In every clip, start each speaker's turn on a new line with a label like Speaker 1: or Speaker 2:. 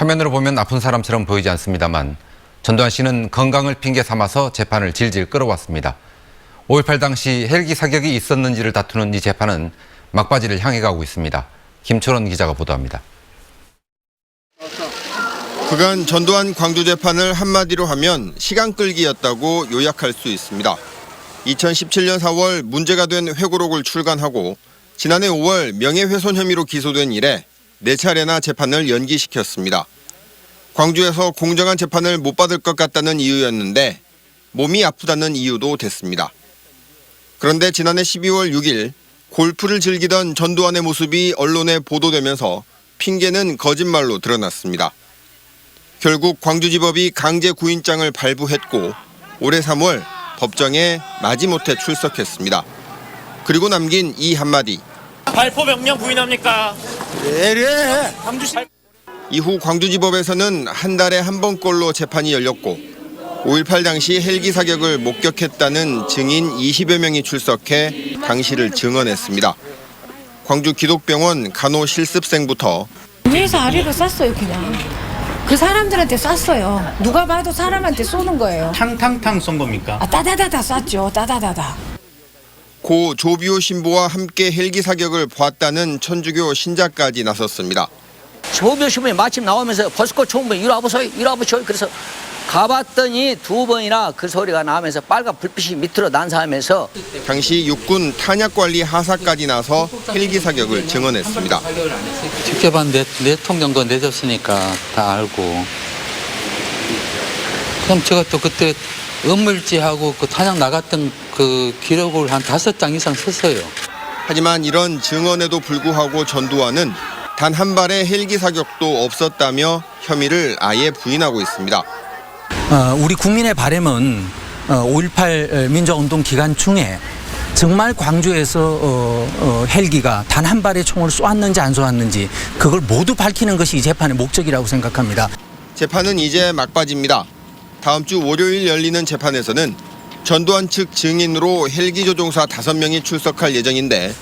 Speaker 1: 화면으로 보면 아픈 사람처럼 보이지 않습니다만 전두환 씨는 건강을 핑계 삼아서 재판을 질질 끌어왔습니다. 5.18 당시 헬기 사격이 있었는지를 다투는 이 재판은 막바지를 향해 가고 있습니다. 김철원 기자가 보도합니다.
Speaker 2: 그간 전두환 광주 재판을 한마디로 하면 시간 끌기였다고 요약할 수 있습니다. 2017년 4월 문제가 된 회고록을 출간하고 지난해 5월 명예훼손 혐의로 기소된 이래 4차례나 재판을 연기시켰습니다. 광주에서 공정한 재판을 못 받을 것 같다는 이유였는데 몸이 아프다는 이유도 됐습니다. 그런데 지난해 12월 6일 골프를 즐기던 전두환의 모습이 언론에 보도되면서 핑계는 거짓말로 드러났습니다. 결국 광주지법이 강제 구인장을 발부했고 올해 3월 법정에 마지못해 출석했습니다. 그리고 남긴 이 한마디.
Speaker 3: 발포 명령 부인합니까?
Speaker 4: 네.
Speaker 2: 이후 광주지법에서는 한 달에 한 번꼴로 재판이 열렸고 5.18 당시 헬기 사격을 목격했다는 증인 20여 명이 출석해 당시를 증언했습니다. 광주 기독병원 간호실습생부터
Speaker 5: 위에서 아래로 쐈어요 그냥. 그 사람들한테 쐈어요. 누가 봐도 사람한테 쏘는 거예요.
Speaker 4: 탕탕탕 쏜 겁니까?
Speaker 5: 따다다다 쐈죠. 따다다다.
Speaker 2: 고 조비오 신부와 함께 헬기 사격을 보았다는 천주교 신자까지 나섰습니다.
Speaker 6: 조비오 신부이 마침 나오면서 버스코 총무 이리 와보세요. 그래서 가봤더니 2번이나 그 소리가 나면서 빨간 불빛이 밑으로 난사하면서
Speaker 2: 당시 육군 탄약관리 하사까지 나서 헬기 사격을 증언했습니다.
Speaker 7: 직접 한 네 통 정도 내줬으니까 다 알고. 그럼 제가 또 그때 음물지하고 그 탄약 나갔던 그 기록을 한 5장 이상 썼어요.
Speaker 2: 하지만 이런 증언에도 불구하고 전두환은 단 한 발의 헬기 사격도 없었다며 혐의를 아예 부인하고 있습니다.
Speaker 8: 우리 국민의 바람은 5.18 민주화운동 기간 중에 정말 광주에서 헬기가 단 한 발의 총을 쏘았는지 안 쏘았는지 그걸 모두 밝히는 것이 이 재판의 목적이라고 생각합니다.
Speaker 2: 재판은 이제 막바지입니다. 다음 주 월요일 열리는 재판에서는 전두환 측 증인으로 헬기 조종사 5명이 출석할 예정인데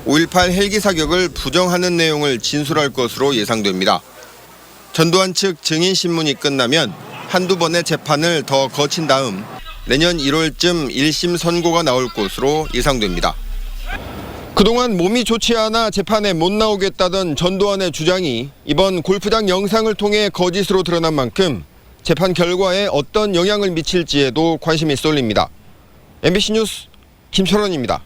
Speaker 2: 5.18 헬기 사격을 부정하는 내용을 진술할 것으로 예상됩니다. 전두환 측 증인 신문이 끝나면 한두 번의 재판을 더 거친 다음 내년 1월쯤 1심 선고가 나올 것으로 예상됩니다. 그동안 몸이 좋지 않아 재판에 못 나오겠다던 전두환의 주장이 이번 골프장 영상을 통해 거짓으로 드러난 만큼 재판 결과에 어떤 영향을 미칠지에도 관심이 쏠립니다. MBC 뉴스 김철원입니다.